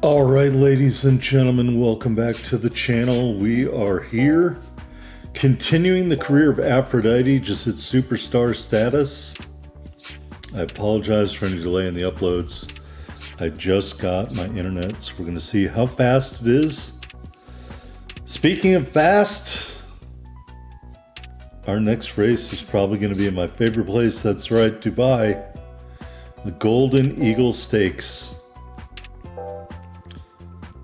All right, ladies and gentlemen, welcome back to the channel. We are here continuing the career of Aphrodite, just hit superstar status. I apologize for any delay in the uploads. I just got my internet, so we're going to see how fast it is. Speaking of fast, our next race is probably going to be in my favorite place. That's right, Dubai. The Golden Eagle Stakes.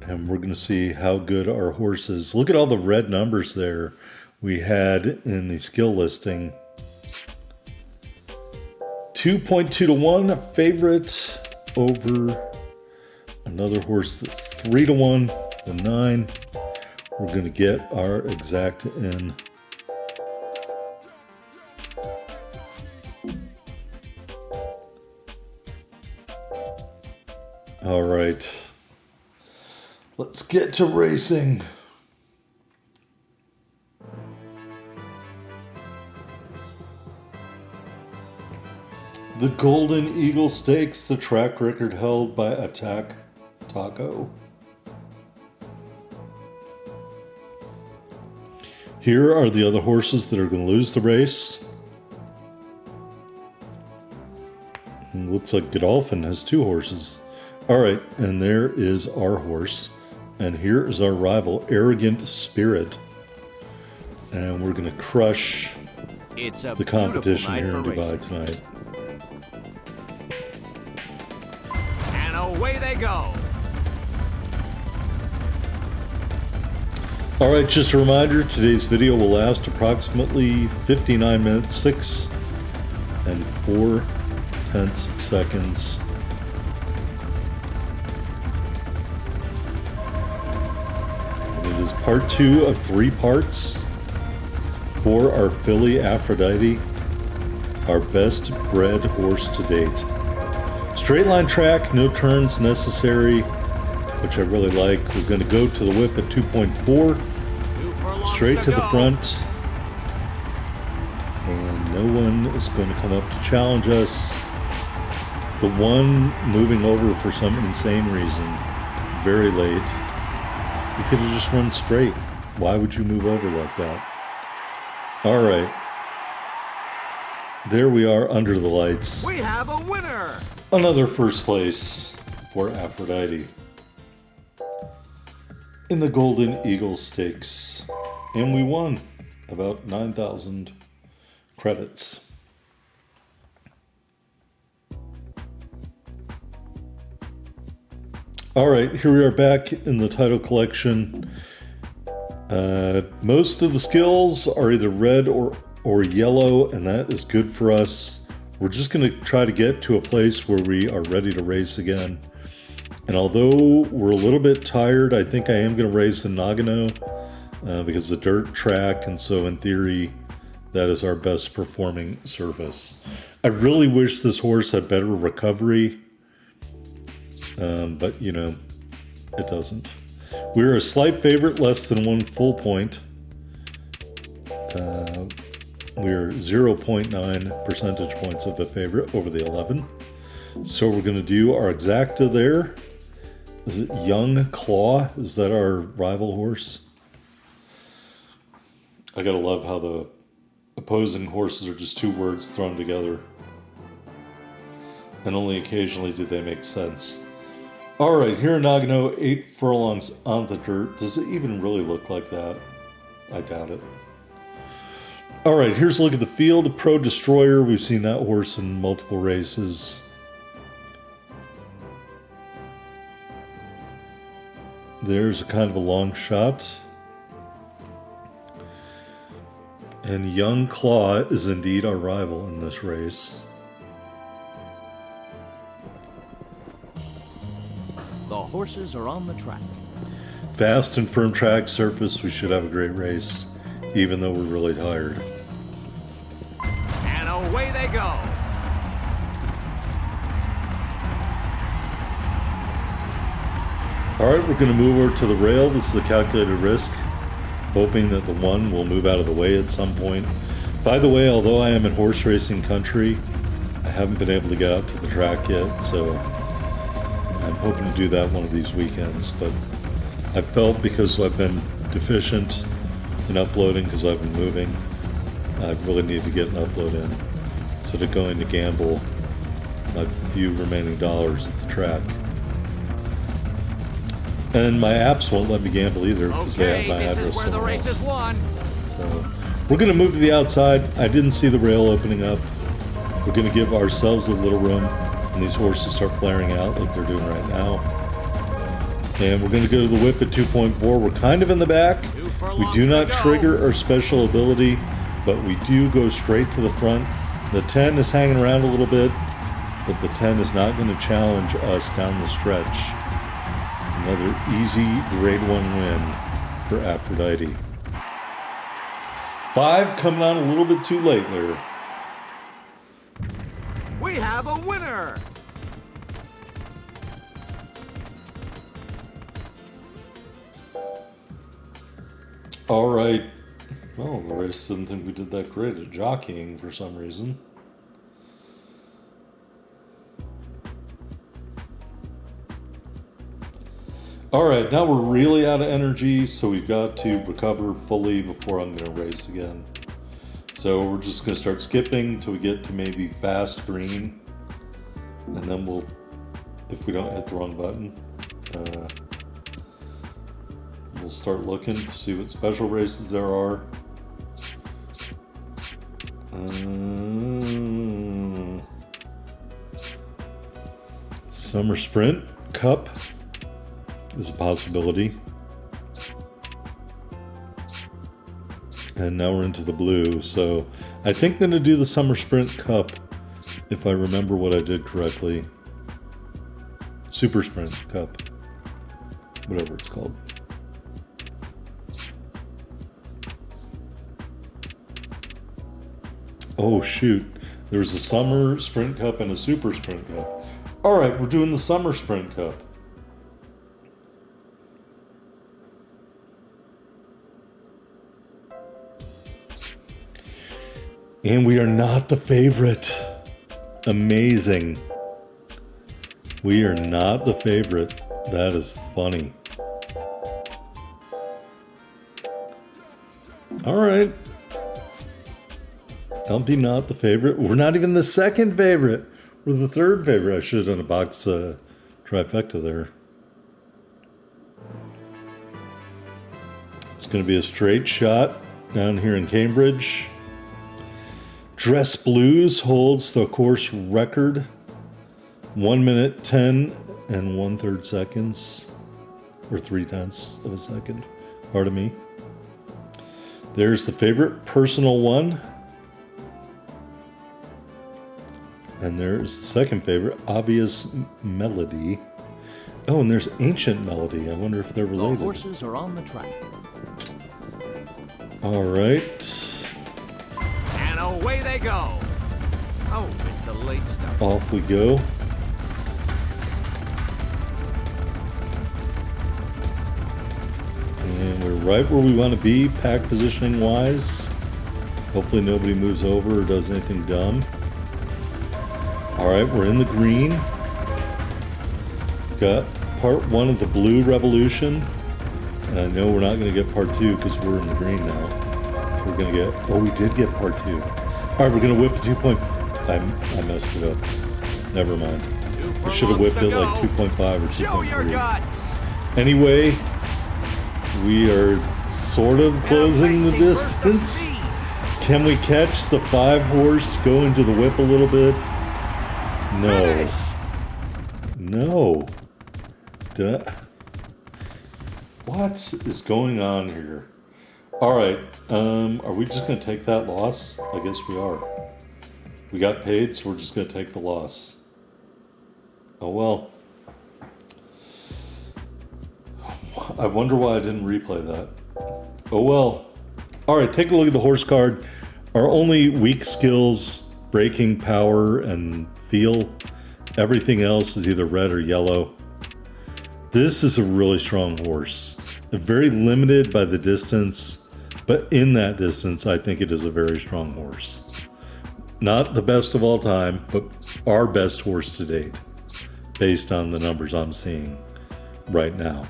And we're going to see how good our horse is. Look at all the red numbers there we had in the skill listing. 2.2 to 1 favorite over another horse that's 3 to 1, the 9. We're going to get our exact in. All right. Let's get to racing. The Golden Eagle Stakes, the track record held by Attack Taco. Here are the other horses that are going to lose the race. It looks like Godolphin has 2 horses. All right, and there is our horse. And here is our rival, Arrogant Spirit. And we're going to crush the competition here in Dubai tonight. And away they go. All right, just a reminder, today's video will last approximately 59 minutes, 6 and 4/10 seconds. It is part 2 of 3 parts for our filly Aphrodite, our best bred horse to date. Straight line track, no turns necessary, which I really like. We're going to go to the whip at 2.4, straight to the front, and no one is going to come up to challenge us. The one moving over for some insane reason, very late. You could have just run straight. Why would you move over like that? All right. There we are under the lights. We have a winner. Another first place for Aphrodite in the Golden Eagle Stakes. And we won about 9,000 credits. All right, here we are back in the title collection. Most of the skills are either red or yellow, and that is good for us. We're just going to try to get to a place where we are ready to race again. And although we're a little bit tired, I think I am going to race in Nagano because it's a dirt track, and so in theory, that is our best performing surface. I really wish this horse had better recovery. But, you know, it doesn't. We're a slight favorite, less than 1 full point. We're 0.9 percentage points of a favorite over the 11. So we're going to do our exacta there. Is it Young Claw? Is that our rival horse? I gotta love how the opposing horses are just 2 words thrown together. And only occasionally do they make sense. All right, here in Nagano, 8 furlongs on the dirt. Does it even really look like that? I doubt it. All right, here's a look at the field. Pro Destroyer, we've seen that horse in multiple races. There's a kind of a long shot. And Young Claw is indeed our rival in this race. The horses are on the track. Fast and firm track surface, we should have a great race, even though we're really tired. And away they go. All right, we're going to move over to the rail. This is a calculated risk, hoping that the 1 will move out of the way at some point. By the way, although I am in horse racing country, I haven't been able to get out to the track yet, so I'm hoping to do that one of these weekends, but I felt because I've been deficient in uploading because I've been moving, I really need to get an upload in instead of going to gamble my few remaining dollars at the track. And my apps won't let me gamble either because they have my Okay, this address is where the somewhere race is else. won. So we're going to move to the outside. I didn't see the rail opening up. We're going to give ourselves a little room and these horses start flaring out like they're doing right now. And we're going to go to the whip at 2.4. We're kind of in the back. We do not trigger our special ability, but we do go straight to the front. The 10 is hanging around a little bit, but the 10 is not going to challenge us down the stretch. Another easy grade 1 win for Aphrodite. 5 coming on a little bit too late there. We have a winner. All right. Well, the race didn't think we did that great at jockeying for some reason. All right, now we're really out of energy, so we've got to recover fully before I'm going to race again. So we're just going to start skipping until we get to maybe fast green, and then we'll, if we don't hit the wrong button, we'll start looking to see what special races there are. Summer Sprint Cup is a possibility. And now we're into the blue, so I think I'm going to do the Summer Sprint Cup if I remember what I did correctly. Super Sprint Cup, whatever it's called. Oh shoot, there's a Summer Sprint Cup and a Super Sprint Cup. Alright, we're doing the Summer Sprint Cup. And we are not the favorite. Amazing. We are not the favorite. That is funny. Alright. Don't be not the favorite. We're not even the second favorite. We're the third favorite. I should have done a box trifecta there. It's going to be a straight shot down here in Cambridge. Dress Blues holds the course record. 1 minute 10 and 1/3 seconds. Or 3/10 of a second. Pardon me. There's the favorite personal one. And there's the second favorite, Obvious Melody. Oh, and there's Ancient Melody. I wonder if they're related. The horses are on the track. All right. And away they go. Oh, it's a late start. Off we go. And we're right where we want to be, pack positioning wise. Hopefully nobody moves over or does anything dumb. All right, we're in the green. Got part 1 of the blue revolution. And I know we're not going to get part 2 because we're in the green now. We're going to get, oh, we did get part 2. All right, we're going to whip a 2. I messed it up. Never mind. I should have whipped it like 2.5 or Show your 2.3. guts. Anyway, we are sort of closing the distance. Can we catch the 5 horse, go into the whip a little bit? No. Finish. No. What is going on here? Alright, are we just going to take that loss? I guess we are. We got paid, so we're just going to take the loss. Oh well. I wonder why I didn't replay that. Oh well. Alright, take a look at the horse card. Our only weak skills, braking power and feel. Everything else is either red or yellow. This is a really strong horse. Very limited by the distance, but in that distance, I think it is a very strong horse. Not the best of all time, but our best horse to date. based on the numbers I'm seeing right now.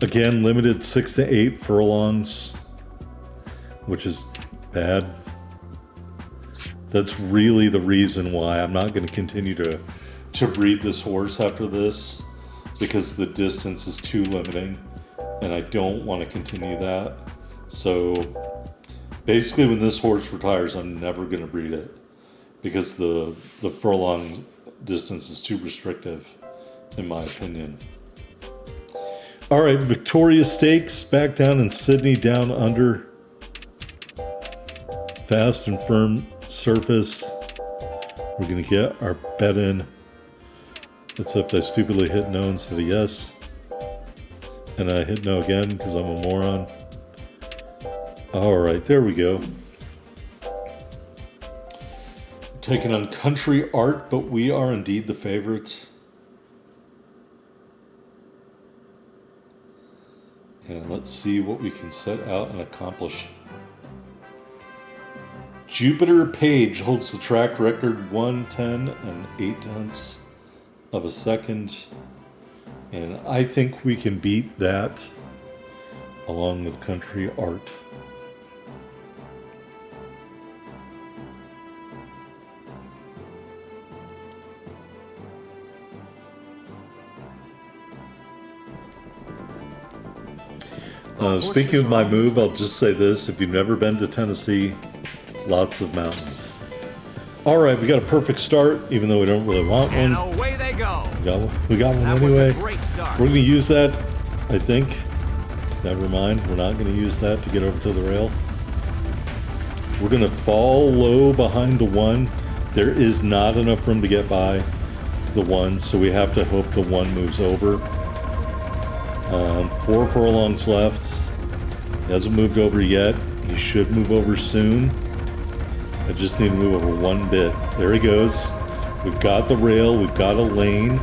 Again, limited 6 to 8 furlongs, which is bad. That's really the reason why I'm not going to continue to breed this horse after this, because the distance is too limiting and I don't want to continue that. So basically when this horse retires, I'm never going to breed it because the furlong distance is too restrictive in my opinion. All right, Victoria Stakes back down in Sydney, down under. Fast and firm surface. We're going to get our bet in. Except I stupidly hit no instead of yes. And I hit no again because I'm a moron. All right, there we go. Taking on Country Art, but we are indeed the favorites. And let's see what we can set out and accomplish. Jupiter Page holds the track record 1:10 and 8/10 of a second. And I think we can beat that along with Country Art. Speaking of my move, I'll just say this. If you've never been to Tennessee, lots of mountains. All right, we got a perfect start, even though we don't really want one. And away they go. We got one That was anyway. a great start. We're going to use that, I think. Never mind, we're not going to use that to get over to the rail. We're going to fall low behind the one. There is not enough room to get by the one, so we have to hope the one moves over. 4 furlongs left. He hasn't moved over yet. He should move over soon. I just need to move over one bit. There he goes. We've got the rail. We've got a lane.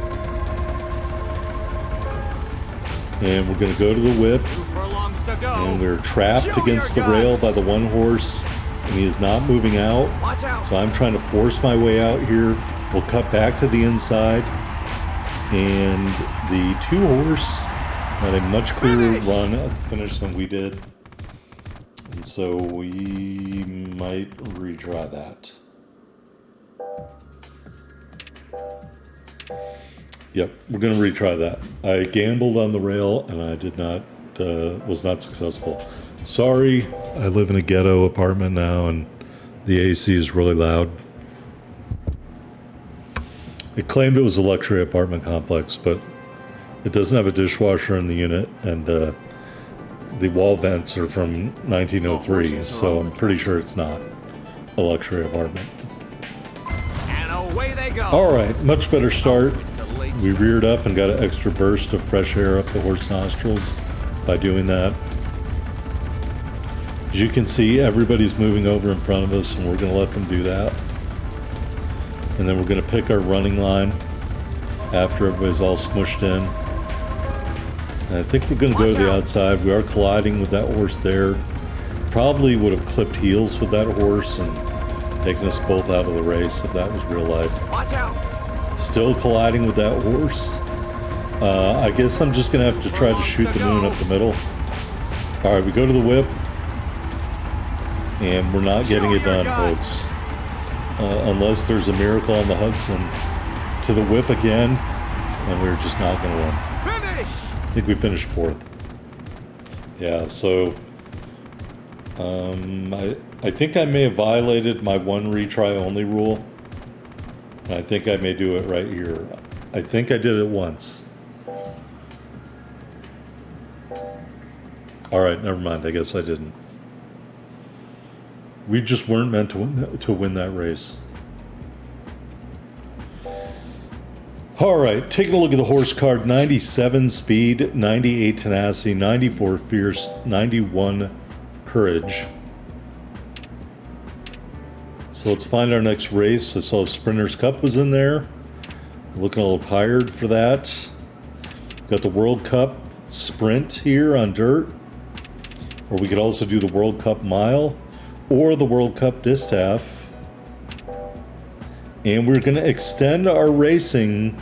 And we're going to go to the whip. 2 furlongs to go. And we're trapped against the rail by the one horse. And he is not moving out. Watch out. So I'm trying to force my way out here. We'll cut back to the inside. And the 2 horse had a much clearer run at the finish than we did. And so we might retry that. Yep, we're going to retry that. I gambled on the rail and I did not, was not successful. Sorry, I live in a ghetto apartment now and the AC is really loud. It claimed it was a luxury apartment complex, but it doesn't have a dishwasher in the unit, and the wall vents are from 1903, so I'm pretty sure it's not a luxury apartment. And away they go. All right, much better start. It's a late We reared up and got an extra burst of fresh air up the horse nostrils by doing that. As you can see, everybody's moving over in front of us, and we're going to let them do that. And then we're going to pick our running line after everybody's all smushed in. And I think we're going to go to the outside. We are colliding with that horse there. Probably would have clipped heels with that horse and taken us both out of the race if that was real life. Watch out. Still colliding with that horse. I guess I'm just going to have to try to shoot the moon up the middle. All right, we go to the whip. And we're not getting it done, folks. Unless there's a miracle on the Hudson. To the whip again. And we're just not going to win. Finish. I think we finished 4th. Yeah, so I think I may have violated my 1 retry only rule. And I think I may do it right here. I think I did it once. All right, never mind. I guess I didn't. We just weren't meant to win that race. All right, taking a look at the horse card. 97 speed, 98 tenacity, 94 fierce, 91 courage. So let's find our next race. I saw the Sprinters Cup was in there. Looking a little tired for that. Got the World Cup Sprint here on dirt. Or we could also do the World Cup Mile or the World Cup Distaff. And we're going to extend our racing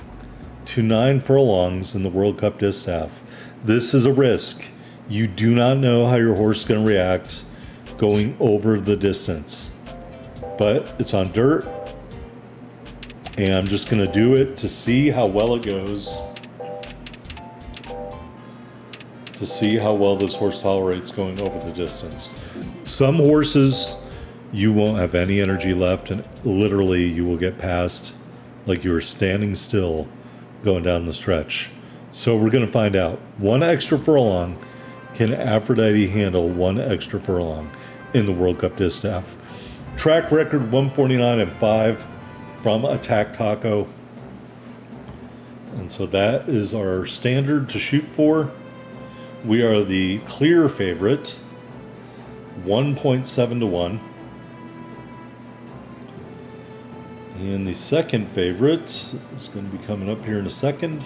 to 9 furlongs in the World Cup Distaff. This is a risk. You do not know how your horse is going to react going over the distance. But it's on dirt, and I'm just going to do it to see how well it goes. To see how well this horse tolerates going over the distance. Some horses, you won't have any energy left, and literally you will get past like you were standing still going down the stretch. So we're going to find out. 1 extra furlong. Can Aphrodite handle 1 extra furlong in the World Cup Distaff? Track record 149.5 from Attack Taco. And so that is our standard to shoot for. We are the clear favorite, 1.7 to 1. And the second favorite is going to be coming up here in a second.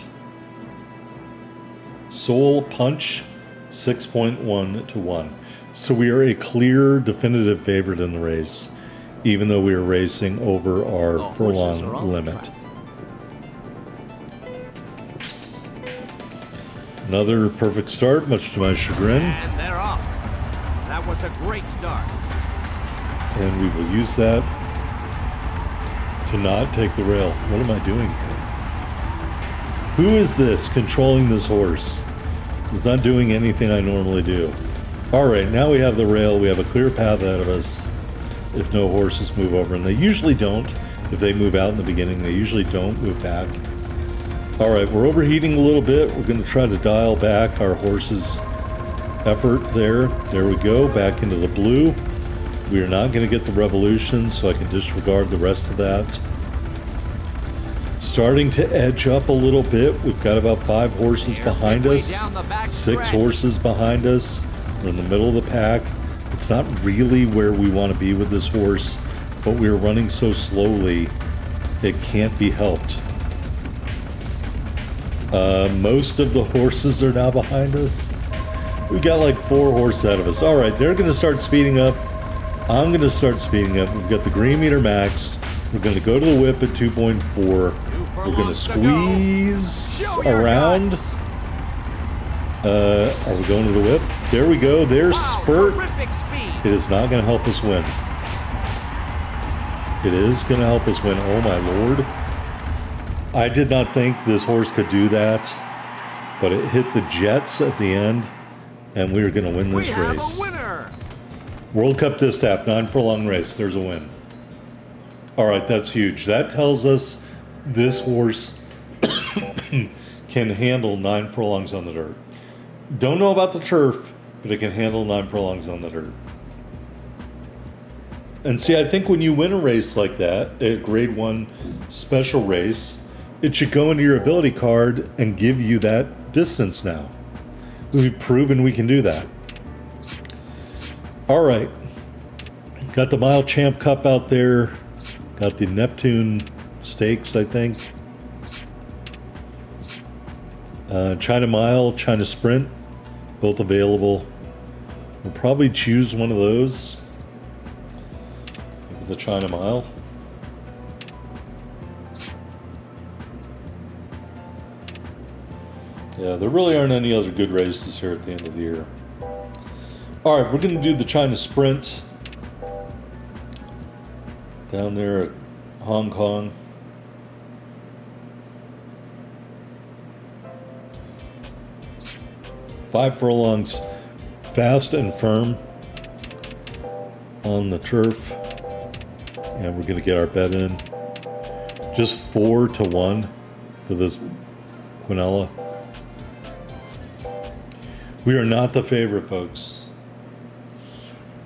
Soul Punch, 6.1 to 1. So we are a clear, definitive favorite in the race, even though we are racing over our furlong limit. Another perfect start, much to my chagrin. And they're off. That was a great start. And we will use that to not take the rail. What am I doing here? Who is this controlling this horse? He's not doing anything I normally do. All right, now we have the rail. We have a clear path ahead of us if no horses move over. And they usually don't. If they move out in the beginning, they usually don't move back. All right, we're overheating a little bit. We're going to try to dial back our horse's effort there. There we go, back into the blue. We are not going to get the revolution, so I can disregard the rest of that. Starting to edge up a little bit. We've got about 5 horses behind us, 6 horses behind us. We're in the middle of the pack. It's not really where we want to be with this horse, but we are running so slowly, it can't be helped. Most of the horses are now behind us. We've got like 4 horses out of us. All right, they're going to start speeding up. I'm going to start speeding up. We've got the green meter maxed. We're going to go to the whip at 2.4. We're going to squeeze around. Are we going to the whip? There we go. There's spurt. It is not going to help us win. It is going to help us win. Oh my lord. I did not think this horse could do that, but it hit the jets at the end, and we are going to win this race. World Cup Distaff, 9 furlong race. There's a win. All right, that's huge. That tells us this horse can handle 9 furlongs on the dirt. Don't know about the turf, but it can handle 9 furlongs on the dirt. And see, I think when you win a race like that, a grade 1 special race, it should go into your ability card and give you that distance now. We've proven we can do that. All right. Got the Mile Champ Cup out there. Got the Neptune Stakes, I think. China Mile, China Sprint, both available. We'll probably choose one of those. Maybe the China Mile. Yeah, there really aren't any other good races here at the end of the year. All right, we're going to do the China Sprint down there at Hong Kong. Five furlongs, fast and firm on the turf. And we're going to get our bet in. Just 4 to 1 for this Quinella. We are not the favorite, folks.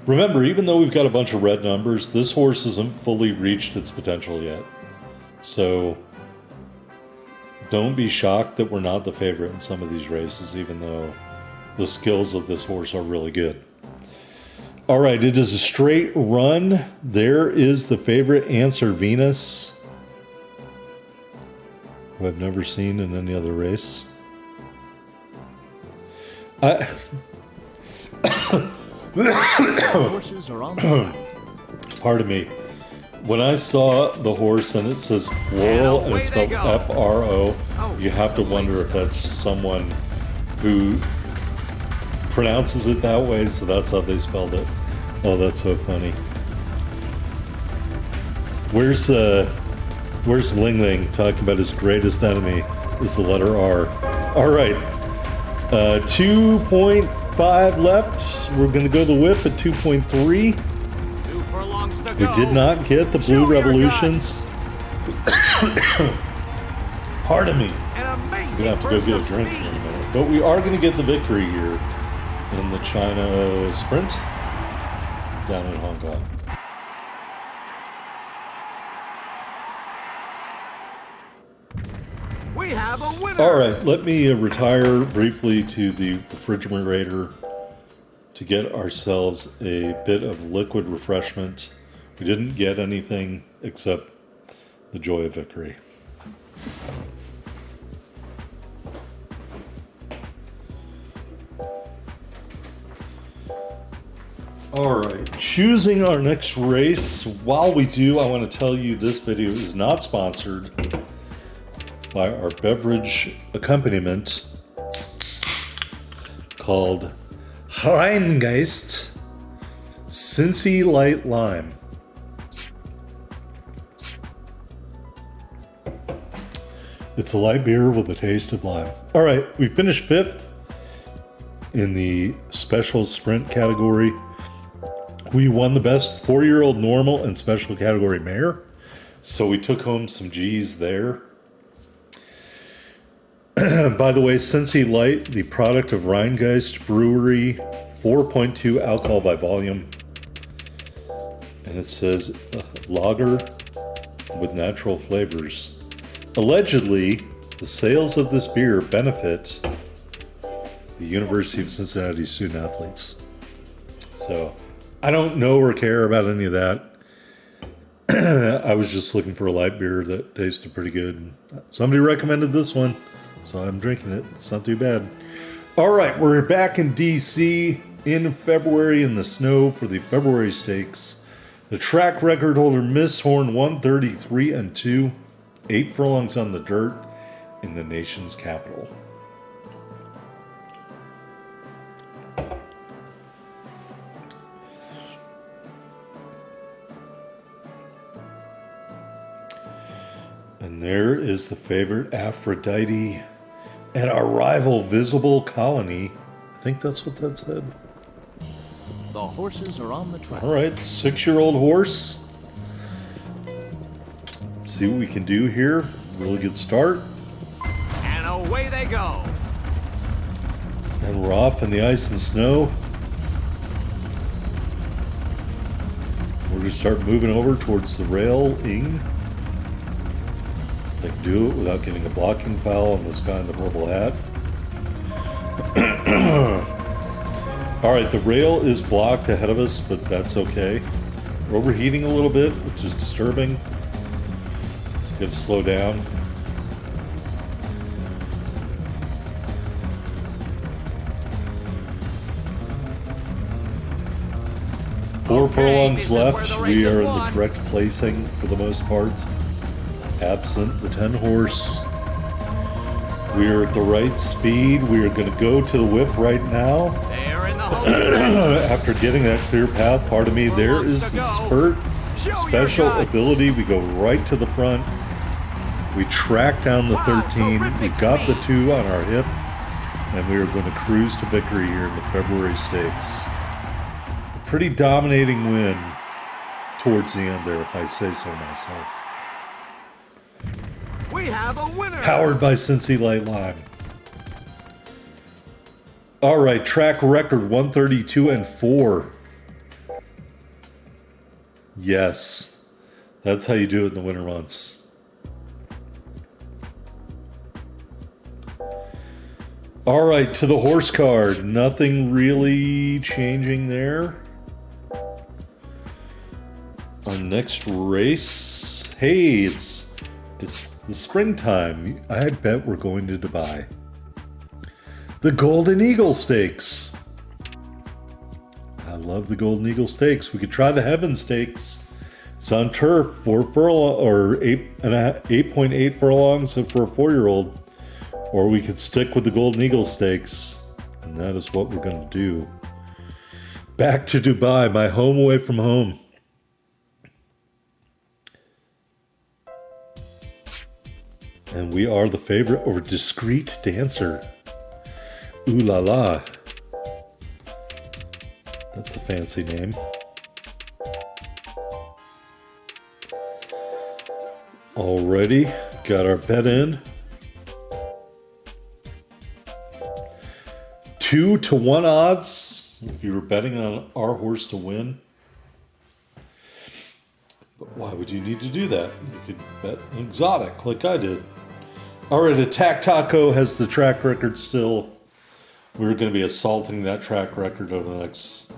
Remember, even though we've got a bunch of red numbers, this horse hasn't fully reached its potential yet. So don't be shocked that we're not the favorite in some of these races, even though the skills of this horse are really good. All right, it is a straight run. There is the favorite, Answer Venus, who I've never seen in any other race. Horses are on the track. Pardon me. When I saw the horse and it says floral and it's spelled F-R-O, you have to wonder if that's someone who pronounces it that way, so that's how they spelled it. Oh, that's so funny. Where's Ling Ling talking about his greatest enemy is the letter R. All right, 2.5 left. We're gonna go the whip at 2.3. We did not get the blue revolutions. Pardon me. I'm gonna have to go get a drink here in a minute. But we are gonna get the victory here in the China sprint down in Hong Kong. We have a winner. All right, let me retire briefly to the refrigerator to get ourselves a bit of liquid refreshment. We didn't get anything except the joy of victory. All right, choosing our next race. While we do, I want to tell you this video is not sponsored by our beverage accompaniment called Rheingeist Cincy Light Lime. It's a light beer with a taste of lime. All right, we finished 5th in the special sprint category. We won the best 4-year-old normal and special category mare, so we took home some G's there. By the way, Cincy Light, the product of Rheingeist Brewery, 4.2 alcohol by volume. And it says lager with natural flavors. Allegedly, the sales of this beer benefit the University of Cincinnati student athletes. So, I don't know or care about any of that. I was just looking for a light beer that tasted pretty good. Somebody recommended this one, so I'm drinking it. It's not too bad. All right, we're back in DC in February in the snow for the February Stakes. The track record holder Miss Horn 133-2, 8 furlongs on the dirt in the nation's capital. And there is the favorite Aphrodite and our rival Visible Colony. I think that's what that said. The horses are on the track. All right, 6-year-old horse. See what we can do here. Really good start. And away they go. And we're off in the ice and snow. We're going to start moving over towards the railing. They can do it without getting a blocking foul on this guy in the purple hat. All right, the rail is blocked ahead of us, but that's okay. We're overheating a little bit, which is disturbing. So we got to slow down. Four furlongs left. We are in the correct placing for the most part. Absent the 10 horse. We are at the right speed. We are going to go to the whip right now. They're in the home. After getting that clear path, pardon me, there is the spurt. Special ability. We go right to the front. We track down the 13. We got the 2 on our hip. And we are going to cruise to victory here in the February Stakes. A pretty dominating win towards the end there, if I say so myself. We have a winner. Powered by Cincy Light Lime. All right, track record 132-4. Yes, that's how you do it in the winter months. All right, to the horse card. Nothing really changing there. Our next race. Hey, it's the springtime. I bet we're going to Dubai. The Golden Eagle Stakes. I love the Golden Eagle Stakes. We could try the Heaven Stakes. It's on turf, 4 furlong or 8.8 furlongs for a 4-year-old, or we could stick with the Golden Eagle Stakes, and that is what we're going to do. Back to Dubai, my home away from home. And we are the favorite over Discreet Dancer. Ooh la la. That's a fancy name. Alrighty, got our bet in. 2-1 odds if you were betting on our horse to win. But why would you need to do that? You could bet an exotic like I did. Alright, Attack Taco has the track record still. We're going to be assaulting that track record over the next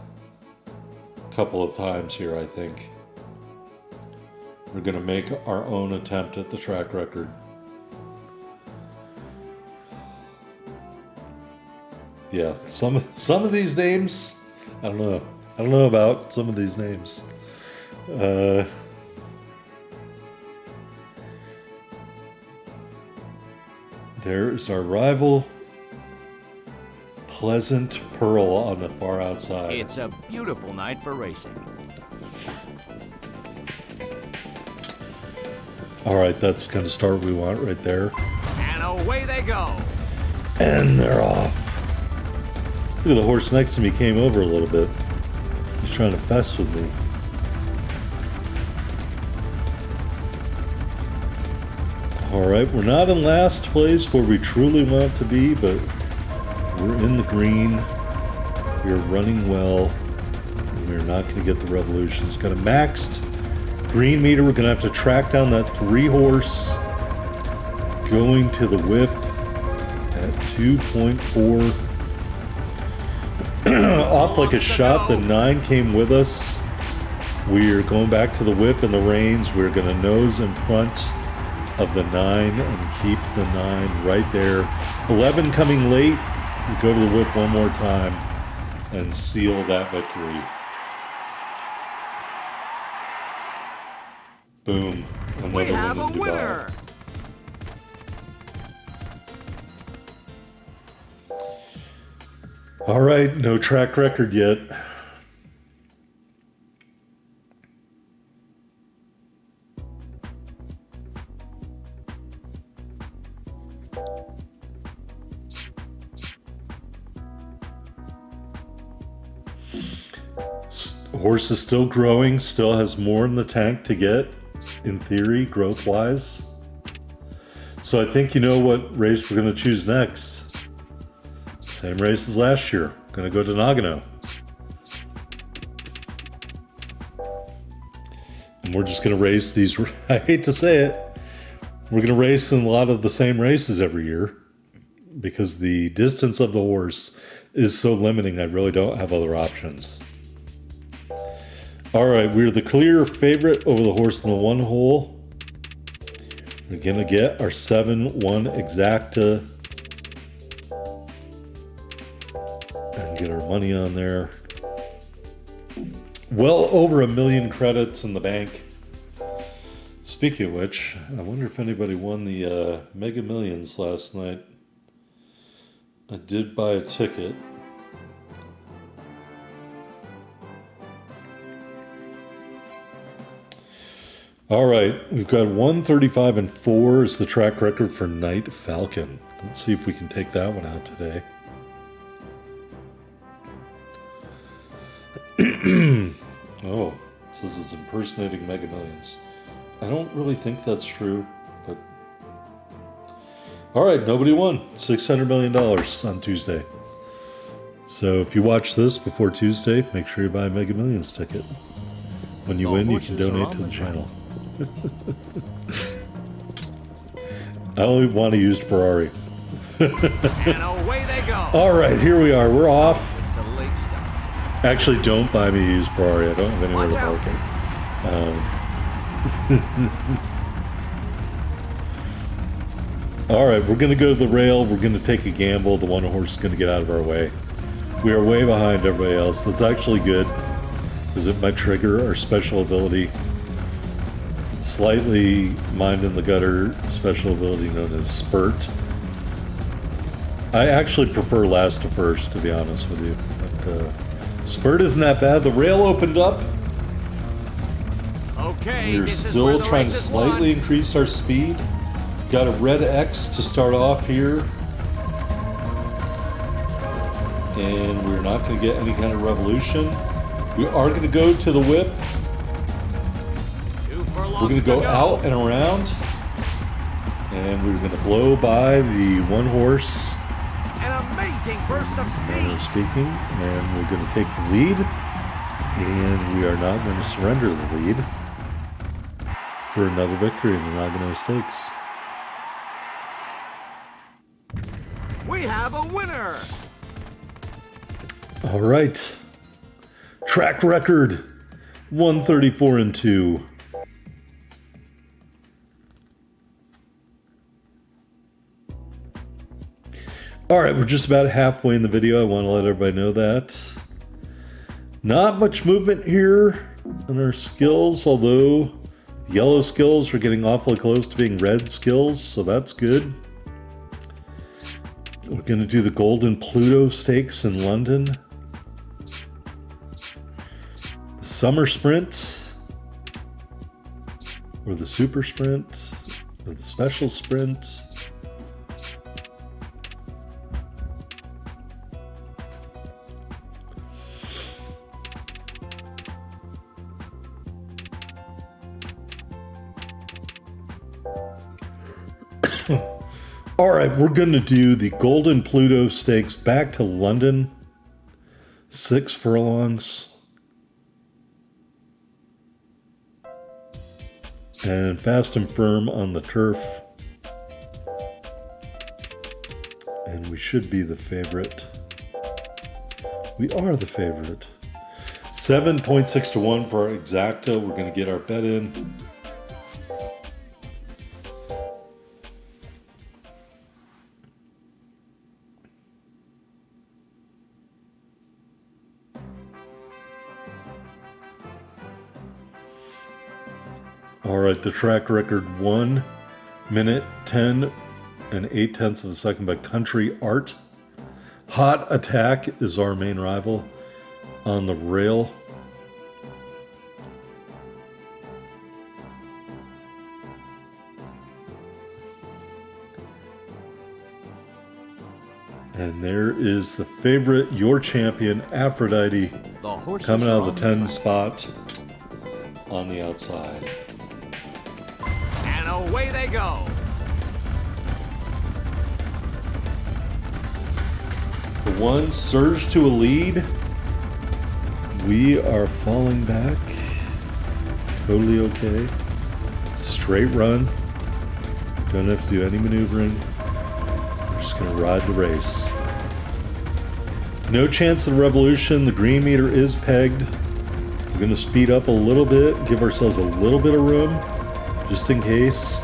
couple of times here, I think. We're going to make our own attempt at the track record. Yeah, some of these names, I don't know. I don't know about some of these names. There is our rival, Pleasant Pearl, on the far outside. It's a beautiful night for racing. All right, that's going to start we want right there. And away they go. And they're off. Look at the horse next to me came over a little bit. He's trying to fess with me. All right, we're not in last place where we truly want to be, but we're in the green. We're running well. We're not going to get the revolution. It's got a maxed green meter. We're going to have to track down that 3-horse going to the whip at 2.4. Off like a shot. The 9 came with us. We're going back to the whip and the reins. We're going to nose in front of the 9 and keep the 9 right there. 11 coming late. We go to the whip one more time and seal that victory. Boom. Another We have win a in Dubai. winner. All right, no track record yet. Horse is still growing, still has more in the tank to get, in theory, growth-wise. So I think you know what race we're going to choose next. Same race as last year. Going to go to Nagano. And we're just going to race these, I hate to say it, we're going to race in a lot of the same races every year because the distance of the horse is so limiting. I really don't have other options. All right, we're the clear favorite over the horse in the 1 hole. We're going to get our 7-1 exacta and get our money on there. Well over 1 million credits in the bank. Speaking of which, I wonder if anybody won the Mega Millions last night. I did buy a ticket. All right, we've got 135 and 4 is the track record for Night Falcon. Let's see if we can take that one out today. Oh, it says it's impersonating Mega Millions. I don't really think that's true, but... All right, nobody won. $600 million on Tuesday. So if you watch this before Tuesday, make sure you buy a Mega Millions ticket. When you win, you can donate to the channel. I only want a used Ferrari. And away they go. All right, here we are. We're off. It's a late start. Actually, don't buy me a used Ferrari. I don't have anywhere to Watch park it. All right, we're going to go to the rail. We're going to take a gamble. The 1 horse is going to get out of our way. We are way behind everybody else. That's actually good because it might trigger our special ability. Slightly mind in the gutter special ability known as Spurt. I actually prefer last to first, to be honest with you. But Spurt isn't that bad. The rail opened up. Okay, We're this is still where the trying to race is slightly won. increase our speed. Got a red X to start off here. And we're not going to get any kind of revolution. We are going to go to the whip. 2 furlongs We're going to go out and around. And we're going to blow by the one horse, An amazing burst of manner of speed. speaking. And we're going to take the lead. And we are not going to surrender the lead for another victory in the Nagano Stakes. We have a winner. All right. Track record 134-2. All right, we're just about halfway in the video. I want to let everybody know that. Not much movement here on our skills, although the yellow skills are getting awfully close to being red skills, so that's good. We're going to do the Golden Pluto Stakes in London. The Summer Sprint, or the Super Sprint, or the Special Sprint. All right, we're going to do the Golden Pluto Stakes back to London. 6 furlongs. And fast and firm on the turf. And we should be the favorite. We are the favorite. 7.6 to 1 for our exacta. We're going to get our bet in. All right, the track record 1 minute 10 and 8/10 of a second by Country Art. Hot Attack is our main rival on the rail. And there is the favorite, your champion, Aphrodite, The horses coming out are of the on 10 track. spot on the outside. And away they go. The one surged to a lead. We are falling back. Totally okay. It's a straight run. Don't have to do any maneuvering. We're just going to ride the race. No chance of revolution. The green meter is pegged. We're going to speed up a little bit, give ourselves a little bit of room, just in case.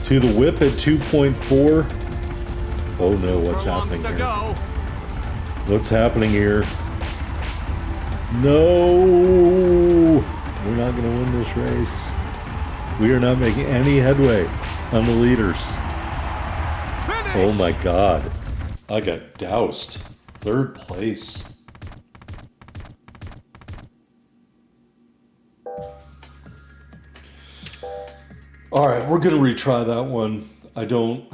To the whip at 2.4. Oh no, what's Furlongs happening to here? go. What's happening here? No! We're not going to win this race. We are not making any headway on the leaders. Finish. Oh my god. I got doused. 3rd place. Alright, we're going to retry that one. I don't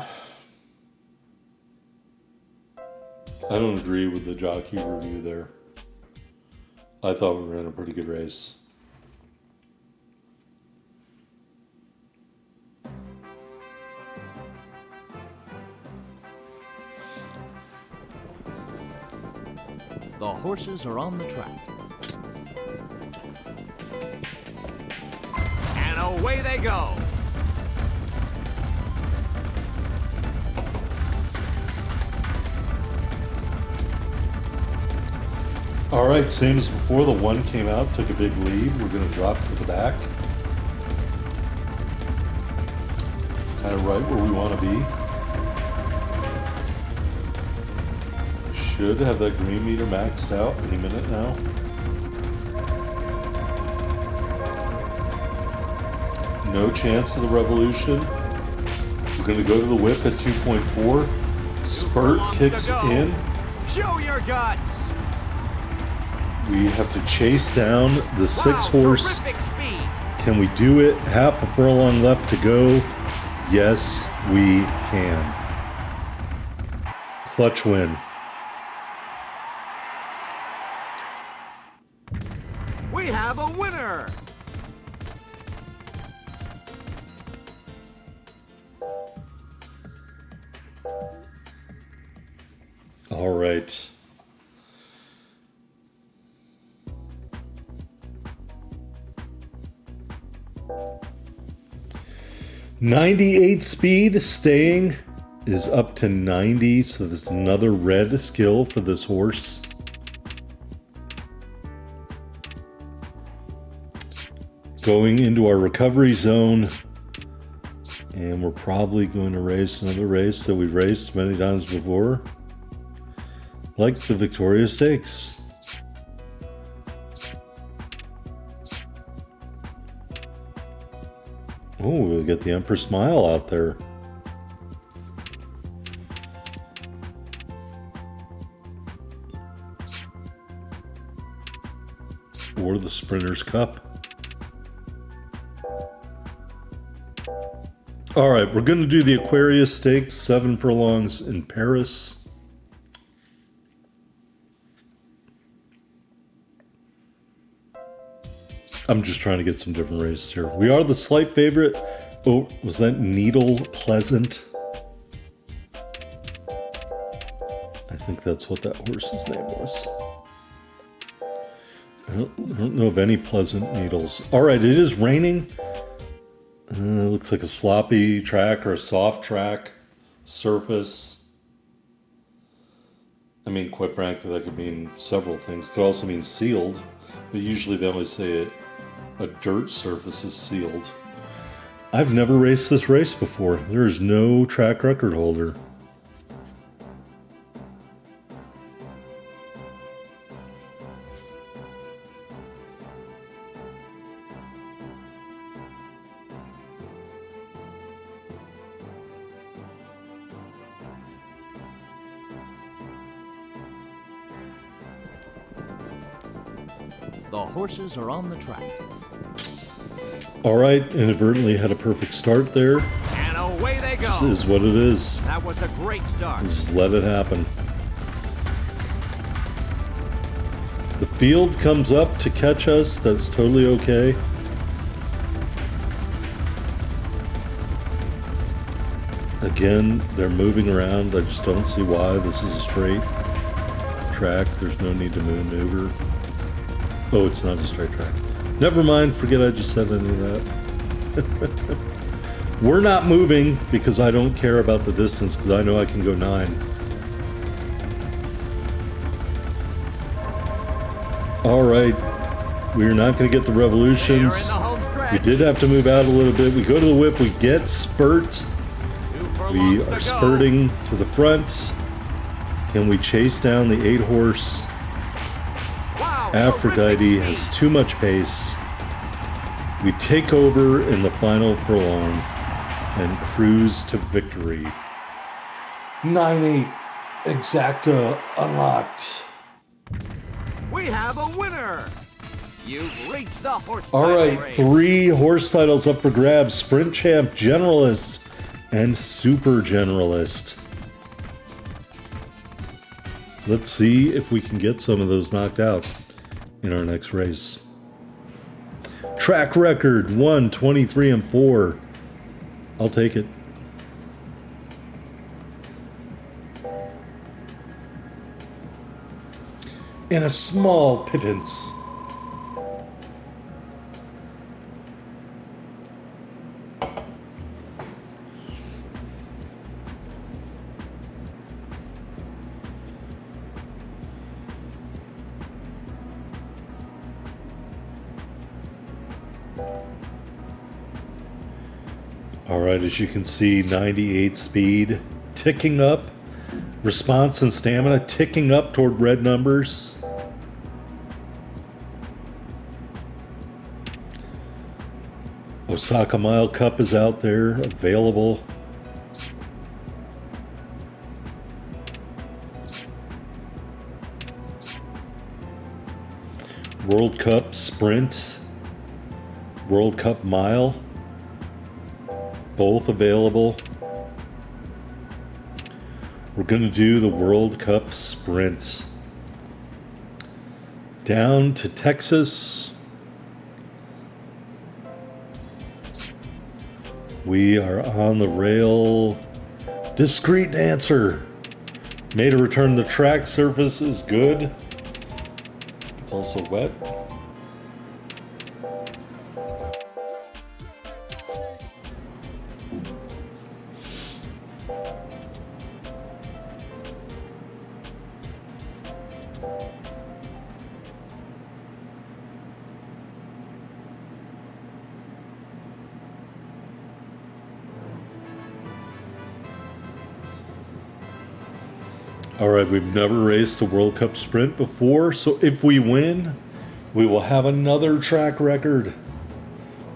agree with the jockey review there. I thought we ran a pretty good race. The horses are on the track. And away they go. All right, same as before. The one came out, took a big lead. We're going to drop to the back. Kind of right where we want to be. Should have that green meter maxed out any minute now. No chance of the revolution. We're going to go to the whip at 2.4. Spurt kicks in. Show your guts. We have to chase down the 6-horse. Terrific speed. Can we do it? Half a furlong left to go. Yes, we can. Clutch win. We have a winner. All right. .98 speed staying is up to 90, so there's another red skill for this horse. Going into our recovery zone, and we're probably going to race another race that we've raced many times before, like the Victoria Stakes. Oh, we'll get the Emperor Smile out there. Or the Sprinter's Cup. All right, we're going to do the Aquarius Stakes, 7 furlongs in Paris. I'm just trying to get some different races here. We are the slight favorite. Oh, was that Needle Pleasant? I think that's what that horse's name was. I don't know of any Pleasant Needles. All right, it is raining. Looks like a sloppy track or a soft track surface. I mean, quite frankly, that could mean several things. It could also mean sealed, but usually they always say a dirt surface is sealed. I've never raced this race before. There is no track record holder. The horses are on the track. All right, inadvertently had a perfect start there. And away they go. This is what it is. That was a great start. Just let it happen. The field comes up to catch us. That's totally okay. Again, they're moving around. I just don't see why. This is a straight track. There's no need to maneuver. Oh, it's not a straight track. Never mind. Forget I just said any of that. We're not moving because I don't care about the distance because I know I can go 9. All right. We're not going to get the revolutions. They're in the home stretch. We did have to move out a little bit. We go to the whip. We get spurt. 2 We furlongs to are go. spurting to the front. Can we chase down the 8-horse? Wow, Aphrodite terrific has speed. too much pace. We take over in the final furlong and cruise to victory. 9-8 exacta unlocked. We have a winner. You've reached the horse. All title right, race. 3 horse titles up for grabs: Sprint Champ, Generalist, and Super Generalist. Let's see if we can get some of those knocked out in our next race. Track record 1, 23, and 4. I'll take it. And a small pittance. All right, as you can see, 98 speed, ticking up. Response and stamina ticking up toward red numbers. Osaka Mile Cup is out there, available. World Cup Sprint, World Cup Mile, both available. We're going to do the World Cup Sprint. Down to Texas. We are on the rail. Discreet Dancer made a return. The track surface is good. It's also wet. All right, we've never raced the World Cup Sprint before, so if we win, we will have another track record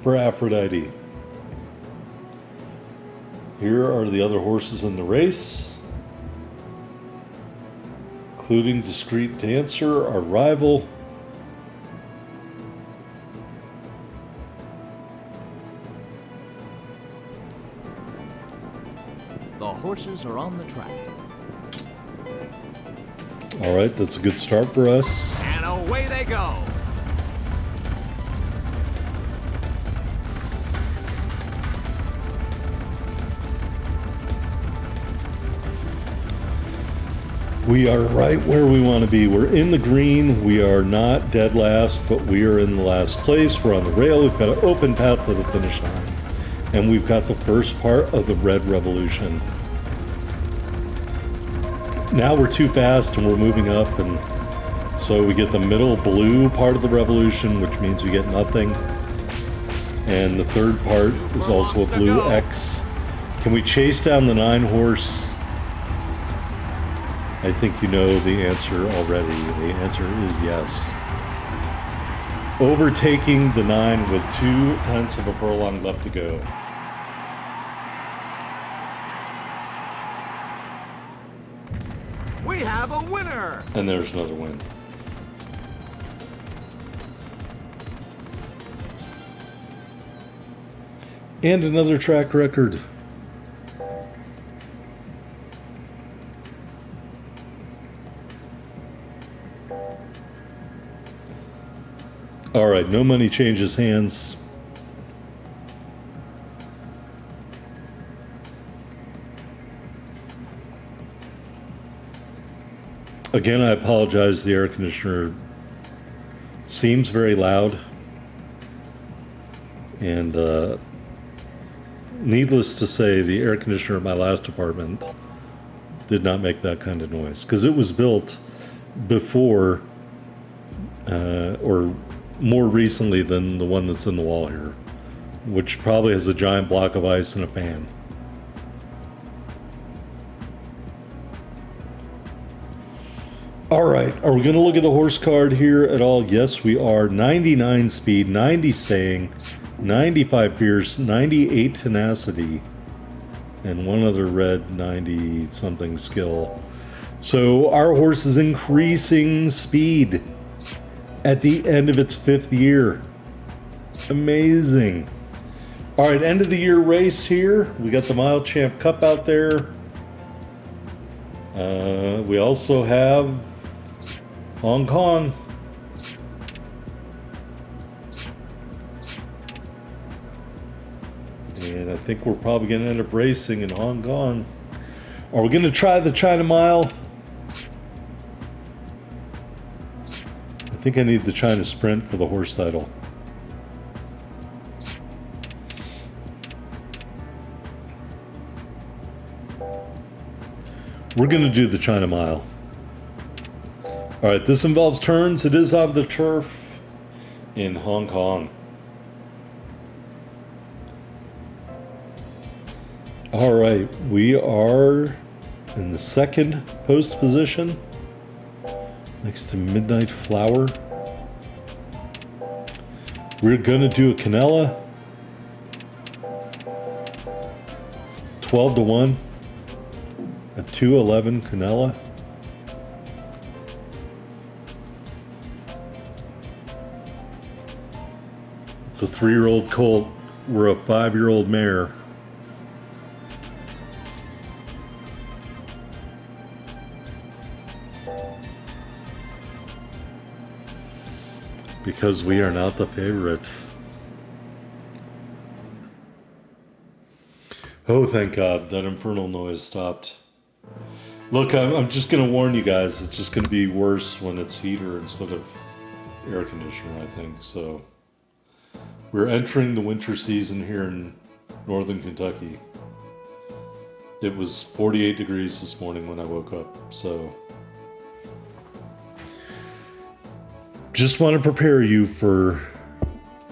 for Aphrodite. Here are the other horses in the race, including Discreet Dancer, our rival. The horses are on the track. All right, that's a good start for us. And away they go. We are right where we want to be. We're in the green. We are not dead last, but we are in the last place. We're on the rail. We've got an open path to the finish line. And we've got the first part of the red revolution. Now we're too fast and we're moving up, and so we get the middle blue part of the revolution, which means we get nothing. And the third part is also a blue X. Can we chase down the 9 horse? I think you know the answer already. The answer is yes. Overtaking the 9 with 2/10 of a furlong left to go. We have a winner. And there's another win. And another track record. All right, no money changes hands. Again, I apologize. The air conditioner seems very loud. And needless to say, the air conditioner in my last apartment did not make that kind of noise. Because it was built before, or more recently than the one that's in the wall here. Which probably has a giant block of ice and a fan. All right, are we going to look at the horse card here at all? Yes, we are. 99 speed, 90 staying, 95 fierce, 98 tenacity, and one other red 90 something skill. So our horse is increasing speed at the end of its 5th year. Amazing. All right, end of the year race here. We got the Mile Champ Cup out there. We also have Hong Kong. And I think we're probably going to end up racing in Hong Kong. Are we going to try the China Mile? I think I need the China Sprint for the horse title. We're going to do the China Mile. All right, this involves turns. It is on the turf in Hong Kong. All right, we are in the 2nd post position next to Midnight Flower. We're going to do a Canella. 12 to 1. A 211 Canella. It's a 3-year-old colt. We're a 5-year-old mare. Because we are not the favorite. Oh, thank God, that infernal noise stopped. Look, I'm just going to warn you guys, it's just going to be worse when it's heater instead of air conditioner, I think. So, we're entering the winter season here in northern Kentucky. It was 48 degrees this morning when I woke up, so... Just want to prepare you for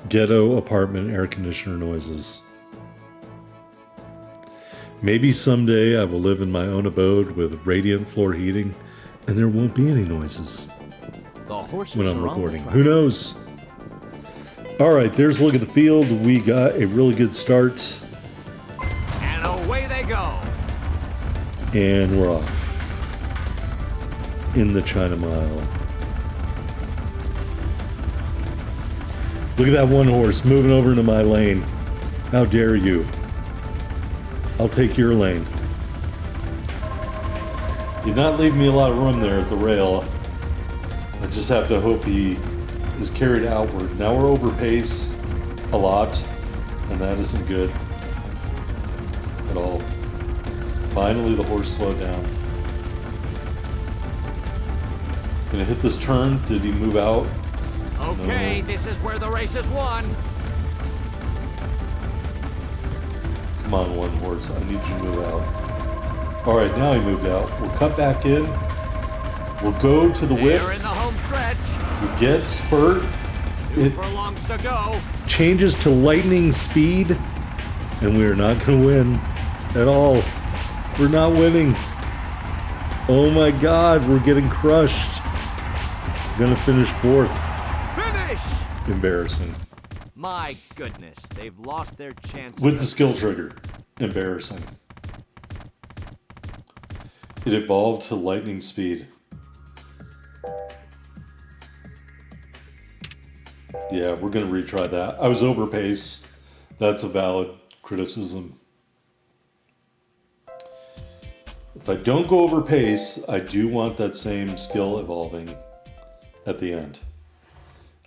ghetto apartment air conditioner noises. Maybe someday I will live in my own abode with radiant floor heating and there won't be any noises The horses when I'm are on the recording. track. Who knows? Alright, there's a look at the field. We got a really good start. And away they go. And we're off. In the China Mile. Look at that one horse moving over into my lane. How dare you? I'll take your lane. Did not leave me a lot of room there at the rail. I just have to hope he is carried outward. Now we're over pace a lot, and that isn't good at all. Finally, the horse slowed down. Gonna hit this turn. Did he move out? Okay, No. this is where the race is won. Come on, one horse. I need you to move out. Alright, now he moved out. We'll cut back in. We'll go to the whip. They're in the home stretch. We get spurt. 2 It furlongs to go. changes to lightning speed. And we are not going to win at all. We're not winning. Oh my God, we're getting crushed. Gonna finish 4th. Finish! Embarrassing. My goodness, they've lost their chance. With the skill trigger. Embarrassing. It evolved to lightning speed. Yeah, we're gonna retry that. I was over pace. That's a valid criticism. If I don't go over pace, I do want that same skill evolving at the end.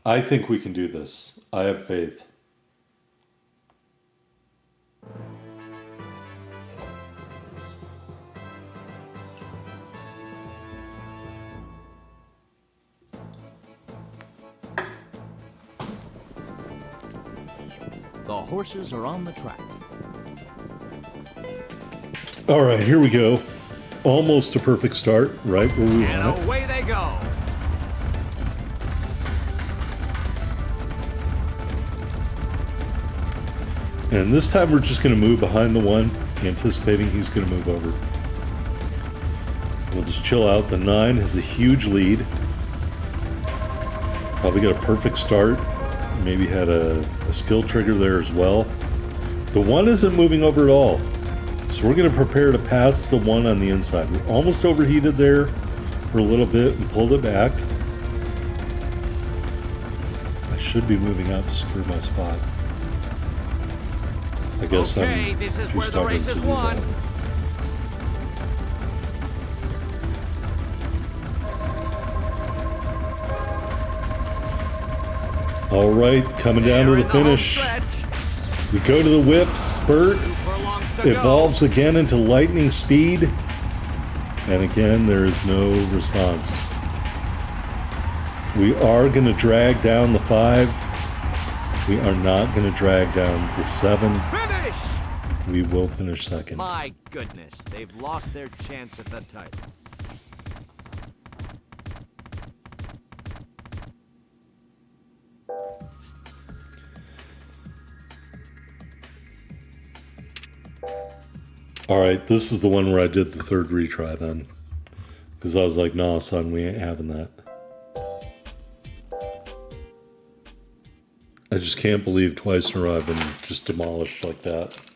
I think we can do this. I have faith. The horses are on the track. All right, here we go. Almost a perfect start, right where we And want it. away they go. And this time we're just going to move behind the one, anticipating he's going to move over. We'll just chill out. The 9 has a huge lead. Probably got a perfect start. Maybe had a skill trigger there as well. The 1 isn't moving over at all. So we're going to prepare to pass the 1 on the inside. We're almost overheated there for a little bit and pulled it back. I should be moving out to secure my spot. I guess Okay, I'm this is too where the stubborn race to is do won. that. All right, coming down to They're the in home finish. stretch. We go to the whip, spurt, 2 furlongs to evolves again into lightning speed, and again there is no response. We are going to drag down the 5. We are not going to drag down the 7. go. Finish! We will finish 2nd. My goodness, they've lost their chance at the title. All right, this is the one where I did the 3rd retry then. Because I was like, nah, son, we ain't having that. I just can't believe twice in a row I've been just demolished like that.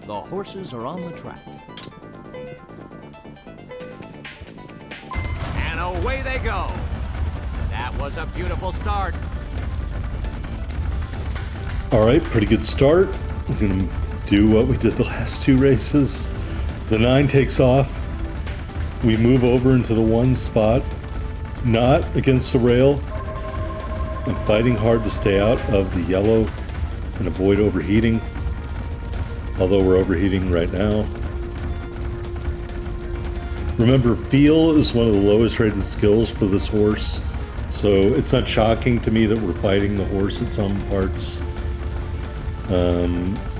The horses are on the track. And away they go. That was a beautiful start. All right, pretty good start. We're going to do what we did the last two races. The 9 takes off. We move over into the 1 spot, not against the rail. I'm fighting hard to stay out of the yellow and avoid overheating, although we're overheating right now. Remember, feel is one of the lowest rated skills for this horse, so it's not shocking to me that we're fighting the horse at some parts.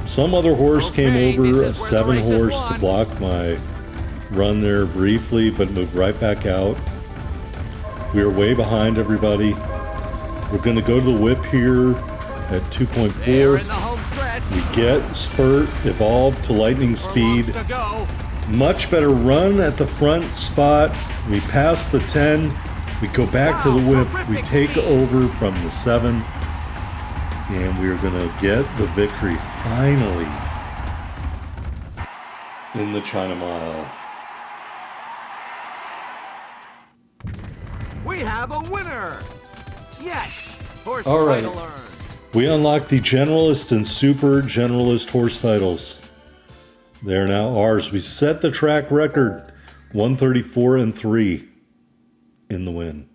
Some other horse came over, a 7 horse, to block my run there briefly, but moved right back out. We are way behind everybody. We're going to go to the whip here at 2.4. We get spurt, evolve to lightning speed. Much better run at the front spot. We pass the 10. We go back to the whip. We take over from the 7. And we are going to get the victory finally in the China Mile. We have a winner. Yes. Horse All right. title earned. We unlocked the Generalist and Super Generalist horse titles. They are now ours. We set the track record, 134-3 in the win.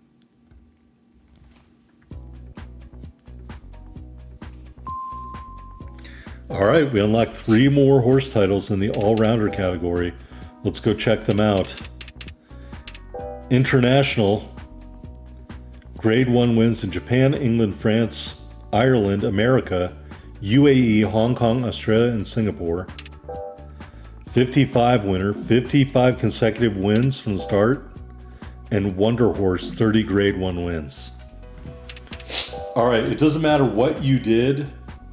All right, we unlocked 3 more horse titles in the all-rounder category. Let's go check them out. International. Grade 1 wins in Japan, England, France, Ireland, America, UAE, Hong Kong, Australia, and Singapore. 55 winner, 55 consecutive wins from the start, and Wonder Horse, 30 Grade 1 wins. All right, it doesn't matter what you did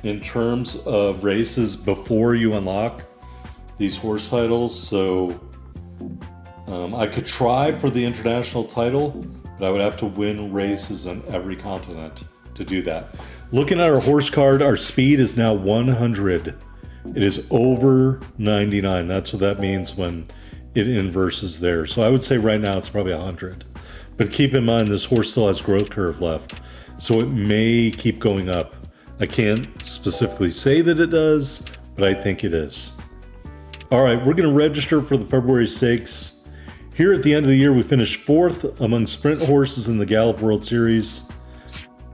in terms of races before you unlock these horse titles, so I could try for the international title, but I would have to win races on every continent to do that. Looking at our horse card, our speed is now 100. It is over 99. That's what that means when it inverses there. So I would say right now it's probably 100. But keep in mind this horse still has growth curve left, so it may keep going up. I can't specifically say that it does, but I think it is. All right, we're going to register for the February Stakes. Here at the end of the year, we finished 4th among sprint horses in the Gallop World Series.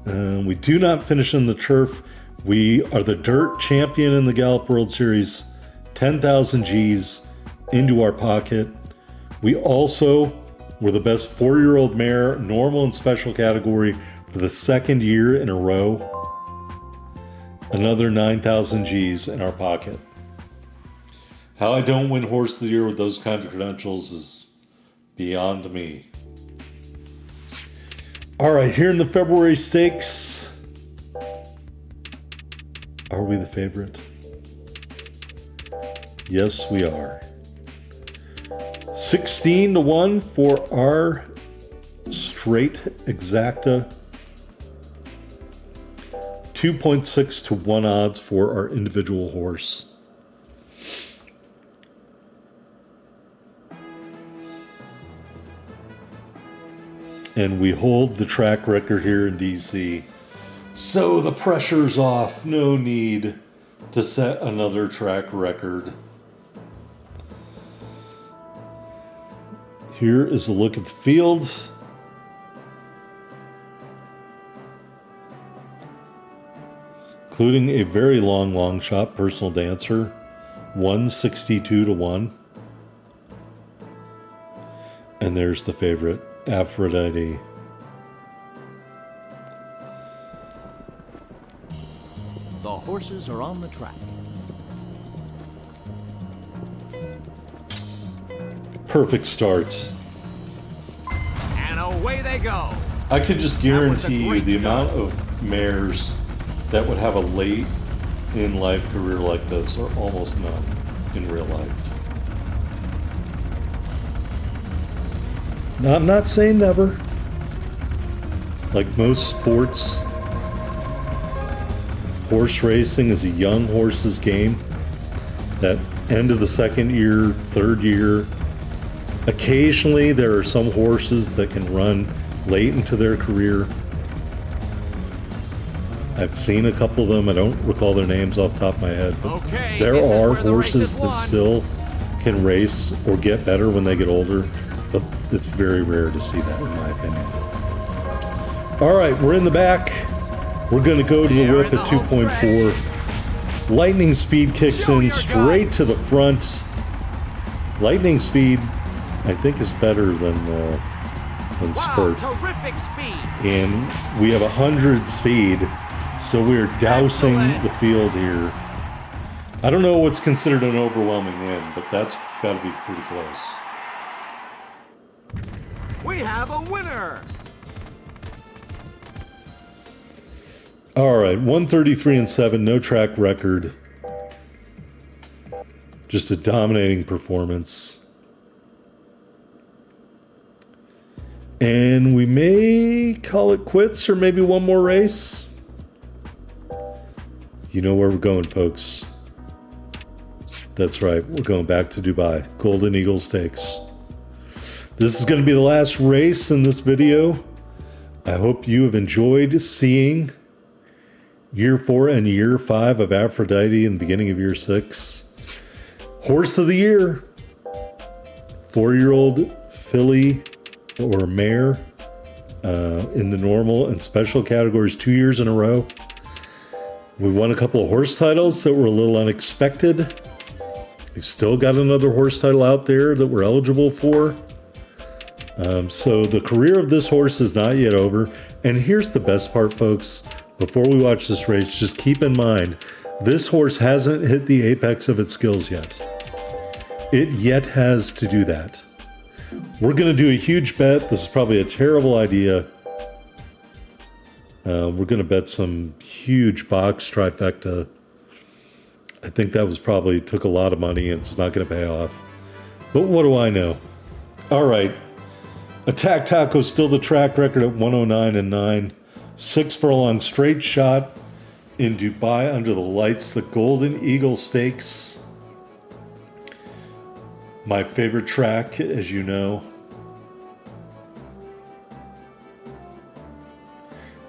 We do not finish in the turf. We are the dirt champion in the Gallop World Series. 10,000 G's into our pocket. We also were the best 4-year-old mare, normal and special category, for the 2nd year in a row. Another 9,000 G's in our pocket. How I don't win Horse of the Year with those kind of credentials is beyond me. All right, here in the February Stakes, are we the favorite? Yes, we are. 16-1 for our straight exacta. 2.6 to 1 odds for our individual horse. And we hold the track record here in DC. So the pressure's off. No need to set another track record. Here is a look at the field. Including a very long shot personal dancer. 162 to 1. And there's the favorite, Aphrodite. The horses are on the track. Perfect start. And away they go. I could just guarantee you the amount of mares that would have a late in life career like this are almost none in real life. Now, I'm not saying never. Like most sports, horse racing is a young horse's game that end of the second year, third year. Occasionally, there are some horses that can run late into their career. I've seen a couple of them. I don't recall their names off the top of my head. But Okay, there this is are where the race horses is that won. still can race or get better when they get older. But it's very rare to see that, in my opinion. All right, we're in the back. We're going to go to the They're whip in at the home 2.4. Lightning speed kicks Show in your straight guts. to the front. Lightning speed, I think, is better than Wow, spurt. terrific speed. And we have 100 speed, so we're dousing Excellent. the field here. I don't know what's considered an overwhelming win, but that's got to be pretty close. We have a winner. All right, 133-7, no track record. Just a dominating performance. And we may call it quits or maybe one more race. You know where we're going, folks. That's right, we're going back to Dubai. Golden Eagle Stakes. This is going to be the last race in this video. I hope you have enjoyed seeing Year 4 and Year 5 of Aphrodite and the beginning of Year 6. Horse of the Year. 4-year-old filly or mare in the normal and special categories 2 years in a row. We won a couple of horse titles that were a little unexpected. We've still got another horse title out there that we're eligible for. So the career of this horse is not yet over. And here's the best part, folks. Before we watch this race, just keep in mind, this horse hasn't hit the apex of its skills yet. It yet has to do that. We're going to do a huge bet. This is probably a terrible idea. We're going to bet some huge box trifecta. I think that was probably took a lot of money and it's not going to pay off. But what do I know? All right. Attack Taco still the track record at 109-9. 6 furlong straight shot in Dubai under the lights. The Golden Eagle Stakes. My favorite track, as you know.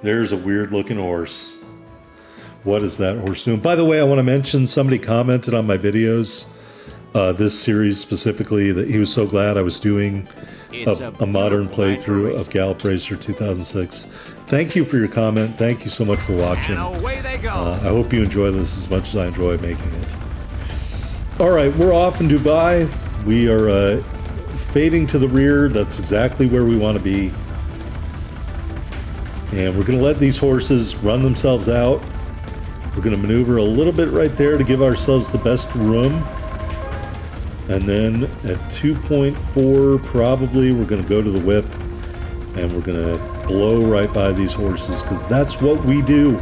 There's a weird looking horse. What is that horse doing? By the way, I want to mention somebody commented on my videos, this series specifically, that he was so glad I was doing a modern playthrough of Gallop Racer 2006. Thank you for your comment. Thank you so much for watching. And away they go. I hope you enjoy this as much as I enjoy making it. All right, we're off in Dubai. We are fading to the rear. That's exactly where we want to be. And we're going to let these horses run themselves out. We're going to maneuver a little bit right there to give ourselves the best room. And then at 2.4, probably, we're going to go to the whip. And we're going to blow right by these horses because that's what we do.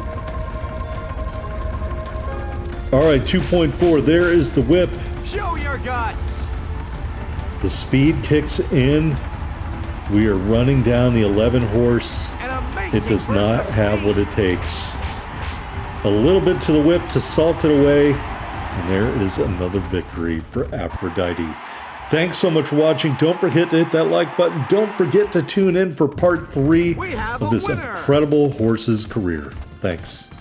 All right, 2.4, there is the whip. Show your guts. The speed kicks in. We are running down the 11 horse. An amazing It does burst not of have speed. what it takes. A little bit to the whip to salt it away. And there is another victory for Aphrodite. Thanks so much for watching. Don't forget to hit that like button. Don't forget to tune in for part 3 We have of a this winner. incredible horse's career. Thanks.